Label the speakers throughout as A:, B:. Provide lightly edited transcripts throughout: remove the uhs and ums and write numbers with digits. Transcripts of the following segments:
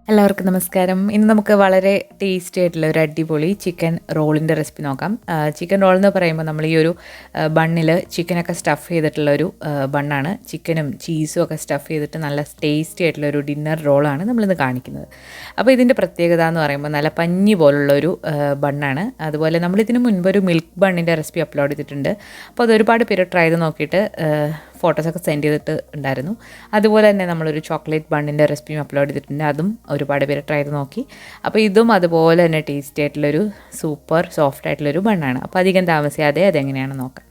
A: എല്ലാവർക്കും നമസ്കാരം. ഇന്ന് നമുക്ക് വളരെ ടേസ്റ്റി ആയിട്ടുള്ള ഒരു അടിപൊളി ചിക്കൻ റോളിൻ്റെ റെസിപ്പി നോക്കാം. ചിക്കൻ റോൾ എന്ന് പറയുമ്പോൾ നമ്മൾ ഈ ഒരു ബണ്ണിൽ ചിക്കനൊക്കെ സ്റ്റഫ് ചെയ്തിട്ടുള്ളൊരു ബണ്ണാണ്. ചിക്കനും ചീസും ഒക്കെ സ്റ്റഫ് ചെയ്തിട്ട് നല്ല ടേസ്റ്റി ആയിട്ടുള്ളൊരു ഡിന്നർ റോളാണ് നമ്മളിന്ന് കാണിക്കുന്നത്. അപ്പോൾ ഇതിൻ്റെ പ്രത്യേകത എന്ന് പറയുമ്പോൾ നല്ല പഞ്ഞി പോലുള്ളൊരു ബണ്ണാണ്. അതുപോലെ നമ്മളിതിന് മുൻപ് ഒരു മിൽക്ക് ബണ്ണിൻ്റെ റെസിപ്പി അപ്ലോഡ് ചെയ്തിട്ടുണ്ട്. അപ്പോൾ അത് ഒരുപാട് പേര് ട്രൈ ചെയ്ത് നോക്കിയിട്ട് ഫോട്ടോസൊക്കെ സെൻഡ് ചെയ്തിട്ട് ഉണ്ടായിരുന്നു. അതുപോലെ തന്നെ നമ്മളൊരു ചോക്ലേറ്റ് ബണ്ണിൻ്റെ റെസിപ്പിയും അപ്ലോഡ് ചെയ്തിട്ടുണ്ട്. അതും ഒരുപാട് പേര് ട്രൈ ചെയ്ത് നോക്കി. അപ്പോൾ ഇതും അതുപോലെ തന്നെ ടേസ്റ്റി ആയിട്ടുള്ളൊരു സൂപ്പർ സോഫ്റ്റ് ആയിട്ടുള്ളൊരു ബണ്ണാണ്. അപ്പോൾ അധികം താമസിയാതെ അതെങ്ങനെയാണെന്ന് നോക്കാം.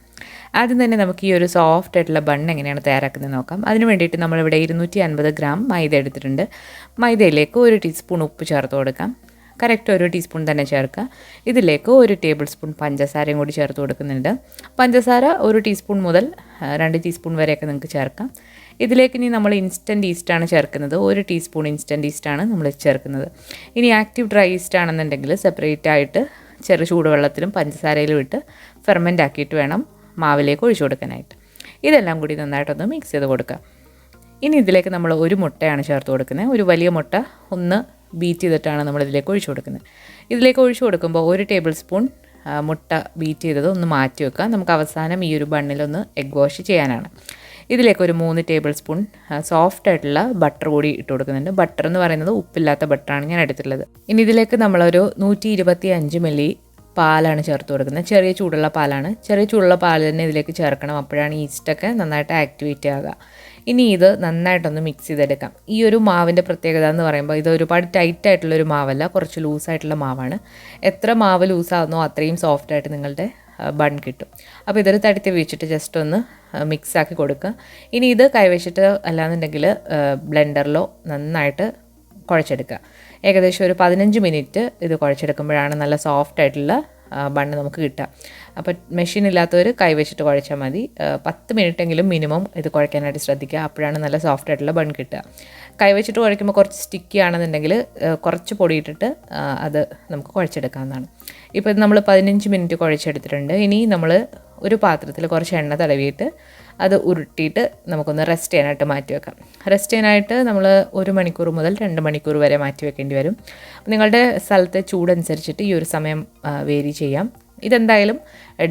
A: ആദ്യം തന്നെ നമുക്ക് ഈ ഒരു സോഫ്റ്റ് ആയിട്ടുള്ള ബണ്ണ് എങ്ങനെയാണ് തയ്യാറാക്കുന്നത് നോക്കാം. അതിന് വേണ്ടിയിട്ട് നമ്മളിവിടെ 250 ഗ്രാം മൈദ എടുത്തിട്ടുണ്ട്. മൈദയിലേക്ക് 1 ടീസ്പൂൺ ഉപ്പ് ചേർത്ത് കൊടുക്കാം. കറക്റ്റ് 1 ടീസ്പൂൺ തന്നെ ചേർക്കുക. ഇതിലേക്ക് 1 ടേബിൾ സ്പൂൺ പഞ്ചസാരയും കൂടി ചേർത്ത് കൊടുക്കുന്നുണ്ട്. പഞ്ചസാര 1 ടീസ്പൂൺ മുതൽ 2 ടീസ്പൂൺ വരെയൊക്കെ നിങ്ങൾക്ക് ചേർക്കാം. ഇതിലേക്ക് ഇനി നമ്മൾ ഇൻസ്റ്റൻറ്റ് ഈസ്റ്റാണ് ചേർക്കുന്നത്. 1 ടീസ്പൂൺ ഇൻസ്റ്റൻറ്റ് ഈസ്റ്റാണ് നമ്മൾ ചേർക്കുന്നത്. ഇനി ആക്റ്റീവ് ഡ്രൈ ഈസ്റ്റ് ആണെന്നുണ്ടെങ്കിൽ സെപ്പറേറ്റ് ആയിട്ട് ചെറു ചൂടുവെള്ളത്തിലും പഞ്ചസാരയിലും ഇട്ട് ഫെർമെൻ്റ് ആക്കിയിട്ട് വേണം മാവിലേക്ക് ഒഴിച്ചു കൊടുക്കാനായിട്ട്. ഇതെല്ലാം കൂടി നന്നായിട്ടൊന്ന് മിക്സ് ചെയ്ത് കൊടുക്കുക. ഇനി ഇതിലേക്ക് നമ്മൾ 1 മുട്ടയാണ് ചേർത്ത് കൊടുക്കുന്നത്. ഒരു വലിയ മുട്ട ഒന്ന് ബീറ്റ് ചെയ്തിട്ടാണ് നമ്മളിതിലേക്ക് ഒഴിച്ചു കൊടുക്കുന്നത്. ഇതിലേക്ക് ഒഴിച്ചു കൊടുക്കുമ്പോൾ 1 ടേബിൾ സ്പൂൺ മുട്ട ബീറ്റ് ചെയ്തത് ഒന്ന് മാറ്റി വെക്കുക. നമുക്ക് അവസാനം ഈ ഒരു ബണ്ണിലൊന്ന് എഗ് വാഷ് ചെയ്യാനാണ്. ഇതിലേക്ക് ഒരു 3 ടേബിൾ സ്പൂൺ സോഫ്റ്റ് ആയിട്ടുള്ള ബട്ടർ കൂടി ഇട്ട് കൊടുക്കുന്നുണ്ട്. ബട്ടർ എന്ന് പറയുന്നത് ഉപ്പില്ലാത്ത ബട്ടറാണ് ഞാൻ എടുത്തിട്ടുള്ളത്. ഇനി ഇതിലേക്ക് നമ്മളൊരു 125 മില്ലി പാലാണ് ചേർത്ത് കൊടുക്കുന്നത്. ചെറിയ ചൂടുള്ള പാലാണ്. ചെറിയ ചൂടുള്ള പാൽ തന്നെ ഇതിലേക്ക് ചേർക്കണം. അപ്പോഴാണ് ഈസ്റ്റൊക്കെ നന്നായിട്ട് ആക്ടിവേറ്റ് ആകുക. ഇനി ഇത് നന്നായിട്ടൊന്ന് മിക്സ് ചെയ്തെടുക്കാം. ഈ ഒരു മാവിൻ്റെ പ്രത്യേകത എന്ന് പറയുമ്പോൾ ഇത് ഒരുപാട് ടൈറ്റ് ആയിട്ടുള്ളൊരു മാവല്ല, കുറച്ച് ലൂസായിട്ടുള്ള മാവാണ്. എത്ര മാവ് ലൂസാകുന്നോ അത്രയും സോഫ്റ്റായിട്ട് നിങ്ങളുടെ ബൺ കിട്ടും. അപ്പോൾ ഇതൊരു തടുത്തി വെച്ചിട്ട് ജസ്റ്റ് ഒന്ന് മിക്സാക്കി കൊടുക്കുക. ഇനി ഇത് കൈവച്ചിട്ട് അല്ലാന്നുണ്ടെങ്കിൽ ബ്ലെൻഡറിലോ നന്നായിട്ട് കുഴച്ചെടുക്കുക. ഏകദേശം ഒരു 15 മിനിറ്റ് ഇത് കുഴച്ചെടുക്കുമ്പോഴാണ് നല്ല സോഫ്റ്റ് ആയിട്ടുള്ള ബണ്ണ് നമുക്ക് കിട്ടുക. അപ്പോൾ മെഷീൻ ഇല്ലാത്തവർ കൈവച്ചിട്ട് കുഴച്ചാൽ മതി. 10 മിനിറ്റെങ്കിലും മിനിമം ഇത് കുഴക്കാനായിട്ട് ശ്രദ്ധിക്കുക. അപ്പോഴാണ് നല്ല സോഫ്റ്റ് ആയിട്ടുള്ള ബൺ കിട്ടുക. കൈവച്ചിട്ട് കുഴയ്ക്കുമ്പോൾ കുറച്ച് സ്റ്റിക്കി ആണെന്നുണ്ടെങ്കിൽ കുറച്ച് പൊടി ഇട്ടിട്ട് അത് നമുക്ക് കുഴച്ചെടുക്കാവുന്നതാണ്. ഇപ്പോൾ ഇത് നമ്മൾ 15 മിനിറ്റ് കുഴച്ചെടുത്തിട്ടുണ്ട്. ഇനി നമ്മൾ ഒരു പാത്രത്തിൽ കുറച്ച് എണ്ണ തടവിയിട്ട് അത് ഉരുട്ടിയിട്ട് നമുക്കൊന്ന് റെസ്റ്റ് ചെയ്യാനായിട്ട് മാറ്റി വെക്കാം. റെസ്റ്റ് ചെയ്യാനായിട്ട് നമ്മൾ 1 മണിക്കൂർ മുതൽ 2 മണിക്കൂർ വരെ മാറ്റി വെക്കേണ്ടി വരും. നിങ്ങളുടെ സ്ഥലത്തെ ചൂടനുസരിച്ചിട്ട് ഈ ഒരു സമയം വേരി ചെയ്യാം. ഇതെന്തായാലും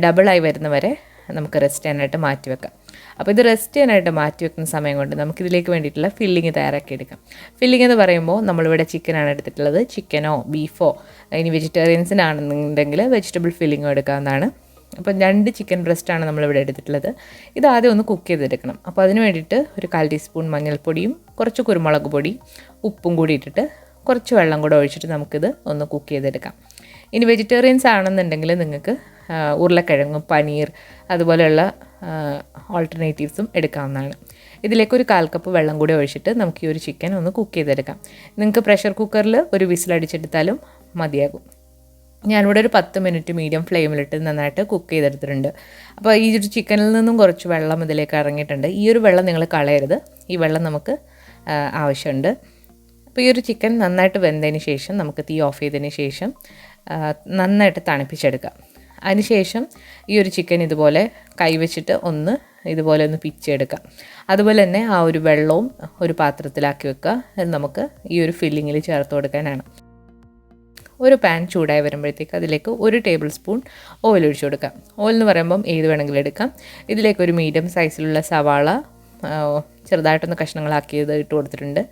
A: ഡബിളായി വരുന്നവരെ നമുക്ക് റെസ്റ്റ് ചെയ്യാനായിട്ട് മാറ്റി വെക്കാം. അപ്പോൾ ഇത് റെസ്റ്റ് ചെയ്യാനായിട്ട് മാറ്റി വെക്കുന്ന സമയം കൊണ്ട് നമുക്കിതിലേക്ക് വേണ്ടിയിട്ടുള്ള ഫില്ലിങ് തയ്യാറാക്കി എടുക്കാം. ഫില്ലിംഗ് എന്ന് പറയുമ്പോൾ നമ്മളിവിടെ ചിക്കനാണ് എടുത്തിട്ടുള്ളത്. ചിക്കനോ ബീഫോ ഇനി വെജിറ്റേറിയൻസിനാണെന്നുണ്ടെങ്കിൽ വെജിറ്റബിൾ ഫില്ലിങ്ങോ എടുക്കാവുന്നതാണ്. അപ്പോൾ 2 ചിക്കൻ ബ്രസ്റ്റാണ് നമ്മളിവിടെ എടുത്തിട്ടുള്ളത്. ഇത് ആദ്യം ഒന്ന് കുക്ക് ചെയ്തെടുക്കണം. അപ്പോൾ അതിന് വേണ്ടിയിട്ട് ഒരു 1/4 ടീസ്പൂൺ മഞ്ഞൾപ്പൊടിയും കുറച്ച് കുരുമുളക് പൊടി ഉപ്പും കൂടി ഇട്ടിട്ട് കുറച്ച് വെള്ളം കൂടെ ഒഴിച്ചിട്ട് നമുക്കിത് ഒന്ന് കുക്ക് ചെയ്തെടുക്കാം. ഇനി വെജിറ്റേറിയൻസ് ആണെന്നുണ്ടെങ്കിൽ നിങ്ങൾക്ക് ഉരുളക്കിഴങ്ങും പനീർ അതുപോലെയുള്ള ഓൾട്ടർനേറ്റീവ്സും എടുക്കാവുന്നതാണ്. ഇതിലേക്ക് ഒരു 1/4 കപ്പ് വെള്ളം കൂടി ഒഴിച്ചിട്ട് നമുക്ക് ഈ ഒരു ചിക്കൻ ഒന്ന് കുക്ക് ചെയ്തെടുക്കാം. നിങ്ങൾക്ക് പ്രഷർ കുക്കറിൽ ഒരു വിസിലടിച്ചെടുത്താലും മതിയാകും. ഞാനിവിടെ ഒരു 10 മിനിറ്റ് മീഡിയം ഫ്ലെയിമിലിട്ട് നന്നായിട്ട് കുക്ക് ചെയ്തെടുത്തിട്ടുണ്ട്. അപ്പോൾ ഈ ഒരു ചിക്കനിൽ നിന്നും കുറച്ച് വെള്ളം ഇതിലേക്ക് ഇറങ്ങിയിട്ടുണ്ട്. ഈ ഒരു വെള്ളം നിങ്ങൾ കളയരുത്. ഈ വെള്ളം നമുക്ക് ആവശ്യമുണ്ട്. അപ്പോൾ ഈ ഒരു ചിക്കൻ നന്നായിട്ട് വെന്തതിന് ശേഷം നമുക്ക് തീ ഓഫ് ചെയ്തതിന് ശേഷം നന്നായിട്ട് തണുപ്പിച്ചെടുക്കാം. അതിനുശേഷം ഈ ഒരു ചിക്കൻ ഇതുപോലെ കൈവച്ചിട്ട് ഇതുപോലെ ഒന്ന് പിച്ചെടുക്കാം. അതുപോലെ തന്നെ ആ ഒരു വെള്ളവും ഒരു പാത്രത്തിലാക്കി വെക്കുക. അത് നമുക്ക് ഈ ഒരു ഫില്ലിങ്ങിൽ ചേർത്ത് കൊടുക്കാനാണ്. ഒരു പാൻ ചൂടായി വരുമ്പോഴത്തേക്ക് അതിലേക്ക് 1 ടേബിൾ സ്പൂൺ ഓയിൽ ഒഴിച്ചു കൊടുക്കാം. ഓയിൽ എന്ന് പറയുമ്പം ഏത് വേണമെങ്കിലും എടുക്കാം. ഇതിലേക്ക് ഒരു മീഡിയം സൈസിലുള്ള സവാള ചെറുതായിട്ടൊന്ന് കഷ്ണങ്ങളാക്കിയത് ഇട്ട് കൊടുത്തിട്ടുണ്ട്.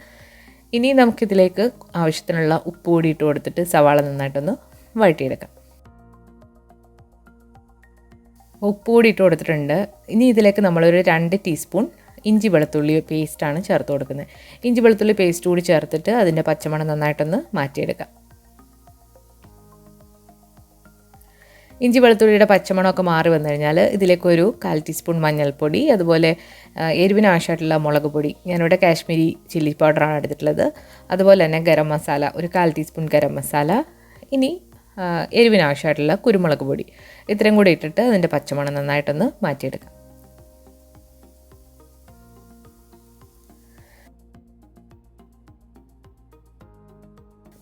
A: ഇനി നമുക്കിതിലേക്ക് ആവശ്യത്തിനുള്ള ഉപ്പ് കൂടി ഇട്ട് കൊടുത്തിട്ട് സവാള നന്നായിട്ടൊന്ന് വഴറ്റിയെടുക്കാം. ഉപ്പ് കൂടി ഇട്ട് കൊടുത്തിട്ടുണ്ട്. ഇനി ഇതിലേക്ക് നമ്മളൊരു 2 ടീസ്പൂൺ ഇഞ്ചി വെളുത്തുള്ളി പേസ്റ്റാണ് ചേർത്ത് കൊടുക്കുന്നത്. ഇഞ്ചി വെളുത്തുള്ളി പേസ്റ്റ് കൂടി ചേർത്തിട്ട് അതിൻ്റെ പച്ചമണം നന്നായിട്ടൊന്ന് മാറ്റിയെടുക്കാം. ഇഞ്ചി വെളുത്തുള്ളിയുടെ പച്ചമണമൊക്കെ മാറി വന്നു കഴിഞ്ഞാൽ ഇതിലേക്കൊരു 1/4 ടീസ്പൂൺ മഞ്ഞൾപ്പൊടി അതുപോലെ എരിവിന് ആവശ്യമായിട്ടുള്ള മുളക് പൊടി, ഞാനിവിടെ കാശ്മീരി ചില്ലി പൗഡറാണ് എടുത്തിട്ടുള്ളത്. അതുപോലെ തന്നെ ഗരം മസാല ഒരു 1/4 ടീസ്പൂൺ ഗരം മസാല. ഇനി എരിവിന് ആവശ്യമായിട്ടുള്ള കുരുമുളക് പൊടി ഇത്രയും കൂടി ഇട്ടിട്ട് അതിൻ്റെ പച്ചമണം നന്നായിട്ടൊന്ന് മാറ്റിയെടുക്കാം.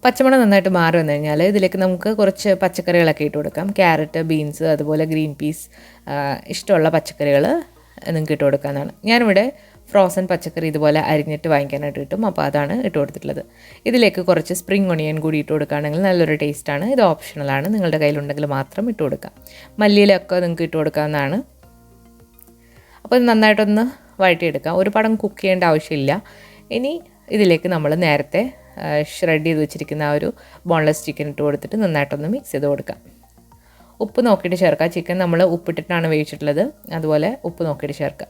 A: പച്ചമണം നന്നായിട്ട് മാറി വന്നു കഴിഞ്ഞാൽ ഇതിലേക്ക് നമുക്ക് കുറച്ച് പച്ചക്കറികളൊക്കെ ഇട്ട് കൊടുക്കാം. ക്യാരറ്റ്, ബീൻസ് അതുപോലെ ഗ്രീൻ പീസ് ഇഷ്ടമുള്ള പച്ചക്കറികൾ നിങ്ങൾക്ക് ഇട്ട് കൊടുക്കാവുന്നതാണ്. ഞാനിവിടെ ഫ്രോസൺ പച്ചക്കറി ഇതുപോലെ അരിഞ്ഞിട്ട് വാങ്ങിക്കാനായിട്ട് കിട്ടും, അപ്പോൾ അതാണ് ഇട്ട് കൊടുത്തിട്ടുള്ളത്. ഇതിലേക്ക് കുറച്ച് സ്പ്രിംഗ് ഒണിയൻ കൂടി ഇട്ട് കൊടുക്കുകയാണെങ്കിൽ നല്ലൊരു ടേസ്റ്റാണ്. ഇത് ഓപ്ഷണലാണ്, നിങ്ങളുടെ കയ്യിലുണ്ടെങ്കിൽ മാത്രം ഇട്ട് കൊടുക്കാം. മല്ലിയിലൊക്കെ നിങ്ങൾക്ക് ഇട്ട് കൊടുക്കാവുന്നതാണ്. അപ്പോൾ ഇത് നന്നായിട്ടൊന്ന് വഴറ്റിയെടുക്കാം. ഒരുപാട് കുക്ക് ചെയ്യേണ്ട ആവശ്യമില്ല. ഇനി ഇതിലേക്ക് നമ്മൾ നേരത്തെ ഷ്രെഡ് ചെയ്ത് വെച്ചിരിക്കുന്ന ആ ഒരു ബോൺലെസ് ചിക്കൻ ഇട്ട് കൊടുത്തിട്ട് നന്നായിട്ടൊന്ന് മിക്സ് ചെയ്ത് കൊടുക്കാം. ഉപ്പ് നോക്കിയിട്ട് ചേർക്കുക. ചിക്കൻ നമ്മൾ ഉപ്പിട്ടിട്ടാണ് വേവിച്ചിട്ടുള്ളത്, അതുപോലെ ഉപ്പ് നോക്കിയിട്ട് ചേർക്കുക.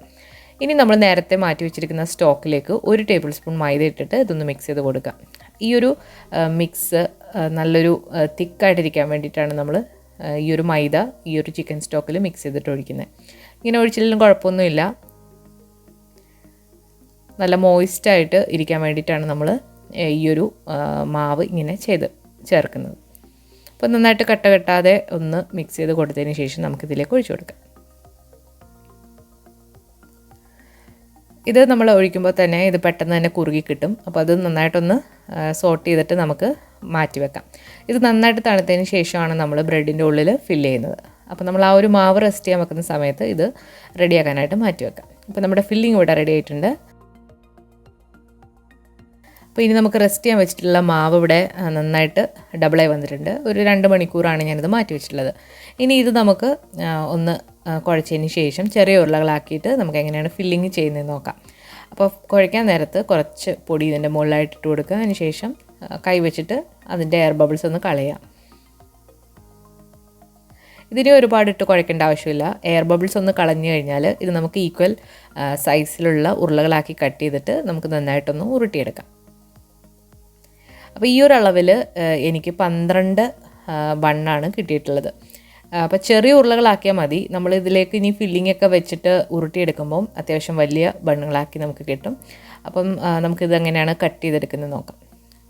A: ഇനി നമ്മൾ നേരത്തെ മാറ്റി വെച്ചിരിക്കുന്ന സ്റ്റോക്കിലേക്ക് 1 ടേബിൾ സ്പൂൺ മൈദ ഇട്ടിട്ട് ഇതൊന്ന് മിക്സ് ചെയ്ത് കൊടുക്കുക. ഈ ഒരു മിക്സ് നല്ലൊരു തിക്കായിട്ടിരിക്കാൻ വേണ്ടിയിട്ടാണ് നമ്മൾ ഈ ഒരു മൈദ ഈ ഒരു ചിക്കൻ സ്റ്റോക്കിൽ മിക്സ് ചെയ്തിട്ട് ഒഴിക്കുന്നത്. ഇങ്ങനെ ഒഴിച്ചില്ലെങ്കിലും കുഴപ്പമൊന്നുമില്ല, നല്ല മോയിസ്റ്റായിട്ട് ഇരിക്കാൻ വേണ്ടിയിട്ടാണ് നമ്മൾ ഈ ഒരു മാവ് ഇങ്ങനെ ചേർക്കുന്നത്. അപ്പോൾ നന്നായിട്ട് കട്ട കെട്ടാതെ ഒന്ന് മിക്സ് ചെയ്ത് കൊടുത്തതിന് ശേഷം നമുക്കിതിലേക്ക് ഒഴിച്ചു കൊടുക്കാം. ഇത് നമ്മൾ ഒഴിക്കുമ്പോൾ തന്നെ ഇത് പെട്ടെന്ന് തന്നെ കുറുകി കിട്ടും. അപ്പോൾ അത് നന്നായിട്ടൊന്ന് സോട്ട് ചെയ്തിട്ട് നമുക്ക് മാറ്റി വെക്കാം. ഇത് നന്നായിട്ട് തണുത്തതിന് ശേഷമാണ് നമ്മൾ ബ്രെഡിൻ്റെ ഉള്ളിൽ ഫില്ല് ചെയ്യുന്നത്. അപ്പോൾ നമ്മൾ ആ ഒരു മാവ് റെസ്റ്റ് ചെയ്യാൻ വെക്കുന്ന സമയത്ത് ഇത് റെഡിയാക്കാനായിട്ട് മാറ്റി വെക്കാം. അപ്പോൾ നമ്മുടെ ഫില്ലിംഗ് ഇവിടെ റെഡി ആയിട്ടുണ്ട്. അപ്പോൾ ഇനി നമുക്ക് റെസ്റ്റ് ചെയ്യാൻ വെച്ചിട്ടുള്ള മാവ് ഇവിടെ നന്നായിട്ട് ഡബിളായി വന്നിട്ടുണ്ട്. ഒരു 2 മണിക്കൂറാണ് ഞാനിത് മാറ്റി വെച്ചിട്ടുള്ളത്. ഇനി ഇത് നമുക്ക് ഒന്ന് കുഴച്ചതിന് ശേഷം ചെറിയ ഉരുളകളാക്കിയിട്ട് നമുക്ക് എങ്ങനെയാണ് ഫില്ലിങ് ചെയ്യുന്നതെന്ന് നോക്കാം. അപ്പോൾ കുഴയ്ക്കാൻ നേരത്ത് കുറച്ച് പൊടി ഇതിൻ്റെ മുകളിലായിട്ട് ഇട്ട് കൊടുക്കുക. അതിന് ശേഷം കൈ വെച്ചിട്ട് അതിൻ്റെ എയർ ബബിൾസ് ഒന്ന് കളയുക. ഇതിന് ഒരുപാട് ഇട്ട് കുഴക്കേണ്ട ആവശ്യമില്ല. എയർ ബബിൾസ് ഒന്ന് കളഞ്ഞു കഴിഞ്ഞാൽ ഇത് നമുക്ക് ഈക്വൽ സൈസിലുള്ള ഉരുളകളാക്കി കട്ട് ചെയ്തിട്ട് നമുക്ക് നന്നായിട്ടൊന്ന് ഉരുട്ടിയെടുക്കാം. അപ്പോൾ ഈ ഒരു അളവിൽ എനിക്ക് 12 ബണ്ണാണ് കിട്ടിയിട്ടുള്ളത്. അപ്പോൾ ചെറിയ ഉരുളകളാക്കിയാൽ മതി. നമ്മൾ ഇതിലേക്ക് ഇനി ഫില്ലിംഗ് ഒക്കെ വെച്ചിട്ട് ഉരുട്ടിയെടുക്കുമ്പം അത്യാവശ്യം വലിയ ബണ്ണുകളാക്കി നമുക്ക് കിട്ടും. അപ്പം നമുക്കിത് എങ്ങനെയാണ് കട്ട് ചെയ്തെടുക്കുന്നത് നോക്കാം.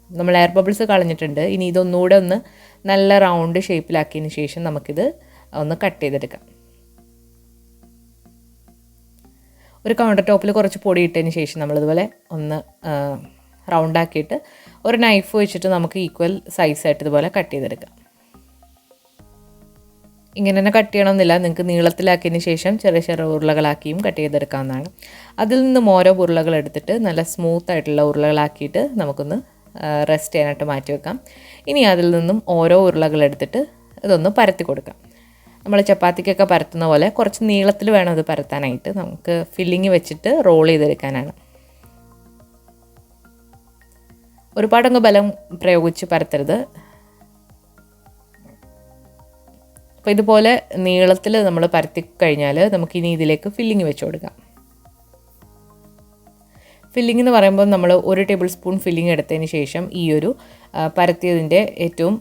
A: നമ്മൾ എയർ ബബിൾസ് കളഞ്ഞിട്ടുണ്ട്. ഇനി ഇതൊന്നുകൂടെ ഒന്ന് നല്ല റൗണ്ട് ഷേപ്പിലാക്കിയതിന് ശേഷം നമുക്കിത് ഒന്ന് കട്ട് ചെയ്തെടുക്കാം. ഒരു കൗണ്ടർ ടോപ്പിൽ കുറച്ച് പൊടി ഇട്ടതിന് ശേഷം നമ്മളിതുപോലെ ഒന്ന് റൗണ്ടാക്കിയിട്ട് ഒരു നൈഫ് വെച്ചിട്ട് നമുക്ക് ഈക്വൽ സൈസായിട്ട് ഇതുപോലെ കട്ട് ചെയ്തെടുക്കാം. ഇങ്ങനെ തന്നെ കട്ട് ചെയ്യണമെന്നില്ല, നിങ്ങൾക്ക് നീളത്തിലാക്കിയതിന് ശേഷം ചെറിയ ചെറിയ ഉരുളകളാക്കിയും കട്ട് ചെയ്തെടുക്കാവുന്നതാണ്. അതിൽ നിന്നും ഓരോ ഉരുളകൾ എടുത്തിട്ട് നല്ല സ്മൂത്തായിട്ടുള്ള ഉരുളകളാക്കിയിട്ട് നമുക്കൊന്ന് റെസ്റ്റ് ചെയ്യാനായിട്ട് മാറ്റി വെക്കാം. ഇനി അതിൽ നിന്നും ഓരോ ഉരുളകൾ എടുത്തിട്ട് ഇതൊന്ന് പരത്തി കൊടുക്കാം. നമ്മൾ ചപ്പാത്തിക്കൊക്കെ പരത്തുന്ന പോലെ കുറച്ച് നീളത്തിൽ വേണം ഇത് പരത്താനായിട്ട്. നമുക്ക് ഫില്ലിങ് വെച്ചിട്ട് റോൾ ചെയ്തെടുക്കാനാണ്. ഒരുപാടങ്ങ് ബലം പ്രയോഗിച്ച് പരത്തരുത്. അപ്പോൾ ഇതുപോലെ നീളത്തിൽ നമ്മൾ പരത്തി കഴിഞ്ഞാൽ നമുക്കിനി ഇതിലേക്ക് ഫില്ലിങ് വെച്ച് കൊടുക്കാം. ഫില്ലിംഗ് എന്ന് പറയുമ്പോൾ നമ്മൾ 1 ടേബിൾ സ്പൂൺ ഫില്ലിംഗ് എടുത്തതിന് ശേഷം ഈ ഒരു പരത്തിയതിൻ്റെ ഏറ്റവും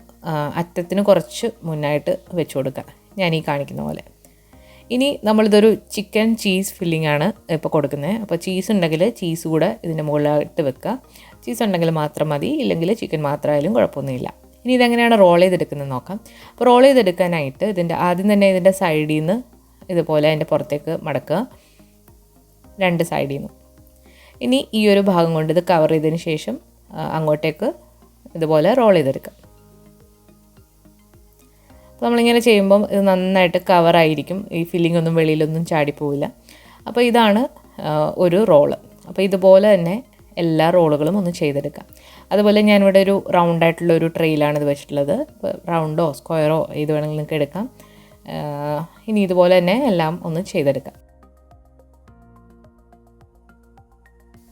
A: അറ്റത്തിന് കുറച്ച് മുന്നായിട്ട് വെച്ച് കൊടുക്കുക, ഞാൻ ഈ കാണിക്കുന്ന പോലെ. ഇനി നമ്മളിതൊരു ചിക്കൻ ചീസ് ഫില്ലിംഗ് ആണ് ഇപ്പോൾ കൊടുക്കുന്നത്. അപ്പോൾ ചീസ് ഉണ്ടെങ്കിൽ ചീസ് കൂടെ ഇതിൻ്റെ മുകളിലായിട്ട് വെക്കുക. ചീസ് ഉണ്ടെങ്കിൽ മാത്രം മതി, ഇല്ലെങ്കിൽ ചിക്കൻ മാത്രമായാലും കുഴപ്പമൊന്നുമില്ല. ഇനി ഇതെങ്ങനെയാണ് റോൾ ചെയ്തെടുക്കുന്നത് നോക്കാം. അപ്പോൾ റോൾ ചെയ്തെടുക്കാനായിട്ട് ആദ്യം തന്നെ ഇതിൻ്റെ സൈഡിൽ നിന്ന് ഇതുപോലെ അതിൻ്റെ പുറത്തേക്ക് മടക്കുക, 2 സൈഡിൽ നിന്ന്. ഇനി ഈ ഒരു ഭാഗം കൊണ്ട് ഇത് കവർ ചെയ്തതിന് ശേഷം അങ്ങോട്ടേക്ക് ഇതുപോലെ റോൾ ചെയ്തെടുക്കുക. അപ്പോൾ നമ്മളിങ്ങനെ ചെയ്യുമ്പം ഇത് നന്നായിട്ട് കവറായിരിക്കും, ഈ ഫില്ലിംഗ് ഒന്നും വെളിയിലൊന്നും ചാടിപ്പോവില്ല. അപ്പോൾ ഇതാണ് ഒരു റോള്. അപ്പോൾ ഇതുപോലെ തന്നെ എല്ലാ റോളുകളും ഒന്ന് ചെയ്തെടുക്കാം. അതുപോലെ ഞാനിവിടെ ഒരു റൗണ്ടായിട്ടുള്ള ഒരു ട്രെയിലാണ് ഇത് വെച്ചിട്ടുള്ളത്. റൗണ്ടോ സ്ക്വയറോ ഇത് വേണമെങ്കിൽ നിങ്ങൾക്ക് എടുക്കാം. ഇനി ഇതുപോലെ തന്നെ എല്ലാം ഒന്ന് ചെയ്തെടുക്കാം.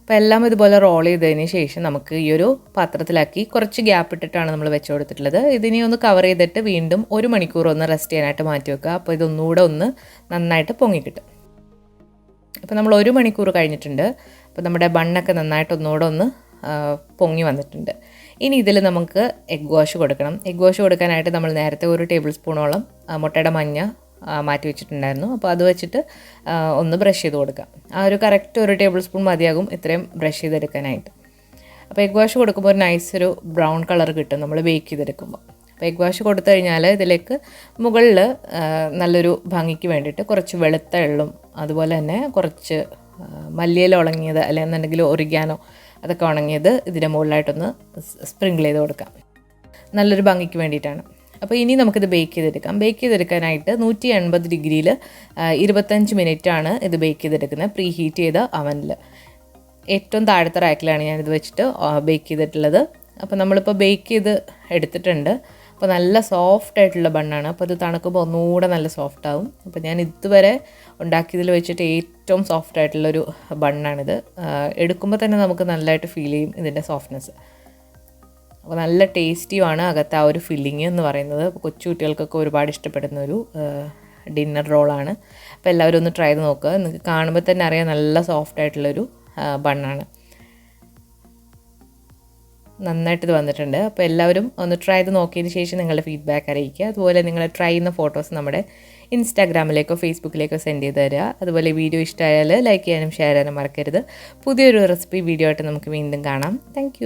A: അപ്പോൾ എല്ലാം ഇതുപോലെ റോൾ ചെയ്തതിന് ശേഷം നമുക്ക് ഈ ഒരു പാത്രത്തിലാക്കി കുറച്ച് ഗ്യാപ്പ് ഇട്ടിട്ടാണ് നമ്മൾ വെച്ച് കൊടുത്തിട്ടുള്ളത്. ഇതിനെ ഒന്ന് കവർ ചെയ്തിട്ട് വീണ്ടും 1 മണിക്കൂർ ഒന്ന് റെസ്റ്റ് ചെയ്യാനായിട്ട് മാറ്റി വെക്കുക. അപ്പോൾ ഇതൊന്നുകൂടെ ഒന്ന് നന്നായിട്ട് പൊങ്ങിക്കിട്ടും. അപ്പോൾ നമ്മൾ 1 മണിക്കൂർ കഴിഞ്ഞിട്ടുണ്ട്. അപ്പോൾ നമ്മുടെ ബണ്ണൊക്കെ നന്നായിട്ട് ഒന്നുകൂടെ ഒന്ന് പൊങ്ങി വന്നിട്ടുണ്ട്. ഇനി ഇതിൽ നമുക്ക് എഗ് വാഷ് കൊടുക്കണം. എഗ് വാഷ് കൊടുക്കാനായിട്ട് നമ്മൾ നേരത്തെ 1 ടേബിൾ സ്പൂണോളം മുട്ടയുടെ മഞ്ഞ മാറ്റി വെച്ചിട്ടുണ്ടായിരുന്നു. അപ്പോൾ അത് വെച്ചിട്ട് ഒന്ന് ബ്രഷ് ചെയ്ത് കൊടുക്കാം. ആ ഒരു കറക്റ്റ് 1 ടേബിൾ സ്പൂൺ മതിയാകും ഇത്രയും ബ്രഷ് ചെയ്തെടുക്കാനായിട്ട്. അപ്പോൾ എഗ് വാഷ് കൊടുക്കുമ്പോൾ ഒരു നൈസ് ഒരു ബ്രൗൺ കളർ കിട്ടും നമ്മൾ ബേക്ക് ചെയ്തെടുക്കുമ്പോൾ. അപ്പോൾ എഗ് വാഷ് കൊടുത്തു കഴിഞ്ഞാൽ ഇതിലേക്ക് മുകളിൽ നല്ലൊരു ഭംഗിക്ക് വേണ്ടിയിട്ട് കുറച്ച് വെളുത്ത എള്ളും അതുപോലെ തന്നെ കുറച്ച് മല്ലിയില ഉണങ്ങിയത് അല്ലെന്നുണ്ടെങ്കിൽ ഒറിഗാനോ അതൊക്കെ ഉണങ്ങിയത് ഇതിൻ്റെ മുകളിലായിട്ടൊന്ന് സ്പ്രിങ്കിൾ ചെയ്ത് കൊടുക്കാം, നല്ലൊരു ഭംഗിക്ക് വേണ്ടിയിട്ടാണ്. അപ്പോൾ ഇനി നമുക്കിത് ബേക്ക് ചെയ്തെടുക്കാം. ബേക്ക് ചെയ്തെടുക്കാനായിട്ട് 180 ഡിഗ്രിയിൽ 25 മിനിറ്റാണ് ഇത് ബേക്ക് ചെയ്തെടുക്കുന്നത്, പ്രീ ഹീറ്റ് ചെയ്ത അവനിൽ. ഏറ്റവും താഴത്തെ റാക്കിലാണ് ഞാനിത് വെച്ചിട്ട് ബേക്ക് ചെയ്തിട്ടുള്ളത്. അപ്പോൾ നമ്മളിപ്പോൾ ബേക്ക് ചെയ്ത് എടുത്തിട്ടുണ്ട്. അപ്പോൾ നല്ല സോഫ്റ്റ് ആയിട്ടുള്ള ബണ്ണാണ്. അപ്പോൾ അത് തണുക്കുമ്പോൾ ഒന്നുകൂടെ നല്ല സോഫ്റ്റ് ആവും. അപ്പോൾ ഞാൻ ഇതുവരെ ഉണ്ടാക്കിയതിൽ വെച്ചിട്ട് ഏറ്റവും സോഫ്റ്റ് ആയിട്ടുള്ളൊരു ബണ്ണാണിത്. എടുക്കുമ്പോൾ തന്നെ നമുക്ക് നല്ലതായിട്ട് ഫീൽ ചെയ്യും ഇതിൻ്റെ സോഫ്റ്റ്നെസ്. അപ്പോൾ നല്ല ടേസ്റ്റിയുമാണ് അകത്ത് ആ ഒരു ഫില്ലിങ് എന്ന് പറയുന്നത്. അപ്പോൾ കൊച്ചു കുട്ടികൾക്കൊക്കെ ഒരുപാട് ഇഷ്ടപ്പെടുന്ന ഒരു ഡിന്നർ റോളാണ്. അപ്പോൾ എല്ലാവരും ഒന്ന് ട്രൈ ചെയ്ത് നോക്കുക. നിങ്ങൾക്ക് കാണുമ്പോൾ തന്നെ അറിയാം നല്ല സോഫ്റ്റ് ആയിട്ടുള്ളൊരു ബണ്ണാണ്. നന്നായിട്ട് ഇത് വന്നിട്ടുണ്ട്. അപ്പോൾ എല്ലാവരും ഒന്ന് ട്രൈ ചെയ്ത് നോക്കിയതിന് ശേഷം നിങ്ങളുടെ ഫീഡ്ബാക്ക് അറിയിക്കുക. അതുപോലെ നിങ്ങൾ ട്രൈ ചെയ്യുന്ന ഫോട്ടോസ് നമ്മുടെ ഇൻസ്റ്റാഗ്രാമിലേക്കോ ഫേസ്ബുക്കിലേക്കോ സെൻഡ് ചെയ്ത് തരിക. അതുപോലെ വീഡിയോ ഇഷ്ടമായാൽ ലൈക്ക് ചെയ്യാനും ഷെയർ ചെയ്യാനും മറക്കരുത്. പുതിയൊരു റെസിപ്പി വീഡിയോ ആയിട്ട് നമുക്ക് വീണ്ടും കാണാം. താങ്ക്